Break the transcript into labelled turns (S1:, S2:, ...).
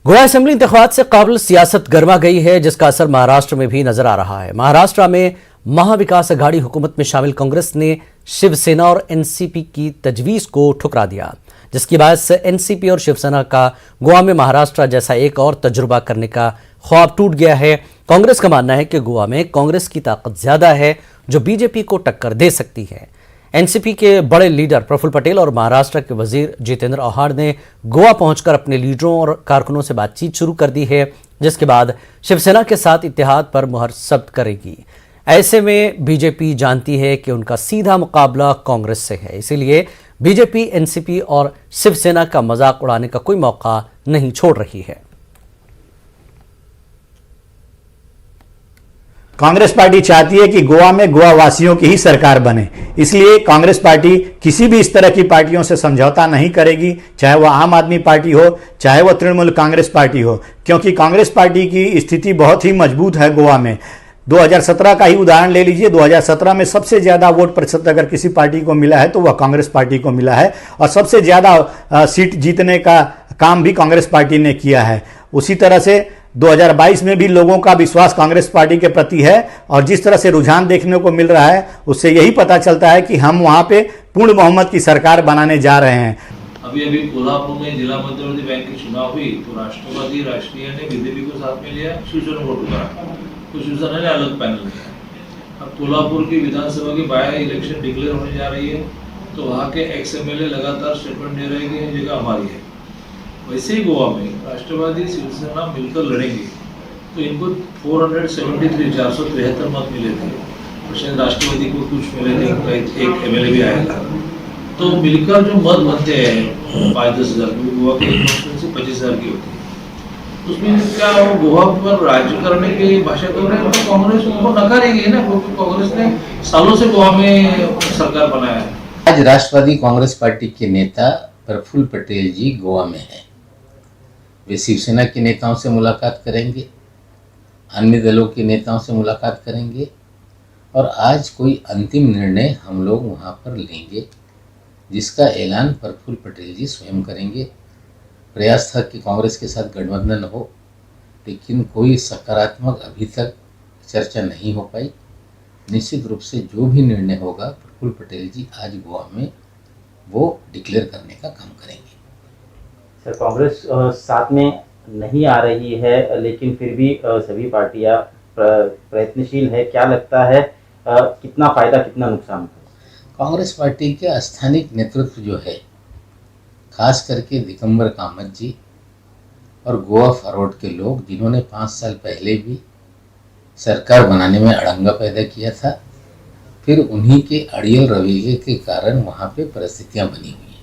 S1: Goa assembly इंतखाबात से काबिल सियासत गर्मा गई है, जिसका असर महाराष्ट्र में भी नजर आ रहा है। महाराष्ट्र में महाविकास अघाड़ी हुकूमत में शामिल कांग्रेस ने शिवसेना और एनसीपी की तजवीज को ठुकरा दिया, जिसकी वजह से एनसीपी और शिवसेना का गोवा में महाराष्ट्र जैसा एक और तजुर्बा करने का ख्वाब टूट गया है। कांग्रेस का मानना है कि गोवा में कांग्रेस की ताकत ज्यादा है, जो बीजेपी को टक्कर दे सकती है। एनसीपी के बड़े लीडर प्रफुल्ल पटेल और महाराष्ट्र के वजीर जितेंद्र आव्हाड ने गोवा पहुंचकर अपने लीडरों और कारकुनों से बातचीत शुरू कर दी है, जिसके बाद शिवसेना के साथ इत्तेहाद पर मुहर सब्त करेगी। ऐसे में बीजेपी जानती है कि उनका सीधा मुकाबला कांग्रेस से है, इसीलिए बीजेपी एनसीपी और शिवसेना का मजाक उड़ाने का कोई मौका नहीं छोड़ रही है।
S2: कांग्रेस पार्टी चाहती है कि गोवा में गोवा वासियों की ही सरकार बने, इसलिए कांग्रेस पार्टी किसी भी इस तरह की पार्टियों से समझौता नहीं करेगी, चाहे वह आम आदमी पार्टी हो, चाहे वह तृणमूल कांग्रेस पार्टी हो, क्योंकि कांग्रेस पार्टी की स्थिति बहुत ही मजबूत है गोवा में। 2017 का ही उदाहरण ले लीजिए। 2017 में सबसे ज्यादा वोट प्रतिशत अगर किसी पार्टी को मिला है तो वह कांग्रेस पार्टी को मिला है, और सबसे ज्यादा सीट जीतने का काम भी कांग्रेस पार्टी ने किया है। उसी तरह से 2022 में भी लोगों का विश्वास कांग्रेस पार्टी के प्रति है, और जिस तरह से रुझान देखने को मिल रहा है उससे यही पता चलता है कि हम वहां पे पूर्ण बहुमत की सरकार बनाने जा रहे हैं।
S3: अभी कोल्हापुर में जिला मध्यवर्ती बैंक की चुनाव हुई तो राष्ट्रवादी राष्ट्रीय ने बीजेपी को साथ में लिया, शिवसेना वोट करा तो शिवसेना ने अलग पैनल किया। अब कोल्हापुर की विधानसभा की बाय इलेक्शन डिक्लेयर होने जा रही है, तो वहाँ के एक्स एमएलए लगातार स्टेटमेंट दे रहे हैं कि ये जगह हमारी है। वैसे ही गोवा में राष्ट्रवादी शिवसेना मिलकर लड़ेंगे तो इनको 473 मत मिले थे, और शायद राष्ट्रवादी को कुछ मिले थे, एक एमएलए भी आया था। तो मिलकर जो मत बनते हैं 5-10 हज़ार, गोवा की कॉन्स्टिट्यूंसी 25,000 की होती है, उसमें क्या वो गोवा पर राज्य करने की भाषा कर रहे हैं, तो कांग्रेस उनको नकारेगी ना, क्योंकि कांग्रेस ने सालों से गोवा में सरकार बनाया है।
S4: आज राष्ट्रवादी कांग्रेस पार्टी के नेता प्रफुल्ल पटेल जी गोवा में हैं। वे शिवसेना के नेताओं से मुलाकात करेंगे, अन्य दलों के नेताओं से मुलाकात करेंगे, और आज कोई अंतिम निर्णय हम लोग वहाँ पर लेंगे, जिसका ऐलान प्रफुल्ल पटेल जी स्वयं करेंगे। प्रयास था कि कांग्रेस के साथ गठबंधन हो, लेकिन कोई सकारात्मक अभी तक चर्चा नहीं हो पाई। निश्चित रूप से जो भी निर्णय होगा प्रफुल्ल पटेल जी आज गोवा में वो डिक्लेयर करने का काम करेंगे।
S5: सर, कांग्रेस साथ में नहीं आ रही है, लेकिन फिर भी सभी पार्टियां प्रयत्नशील है। क्या लगता है कितना फायदा कितना नुकसान?
S4: कांग्रेस पार्टी के स्थानिक नेतृत्व जो है, खास करके दिगंबर कामत जी और गोवा फॉरवर्ड के लोग, जिन्होंने 5 साल पहले भी सरकार बनाने में अड़ंगा पैदा किया था, फिर उन्हीं के अड़ियल रवैये के कारण वहाँ पे परिस्थितियाँ बनी हुई।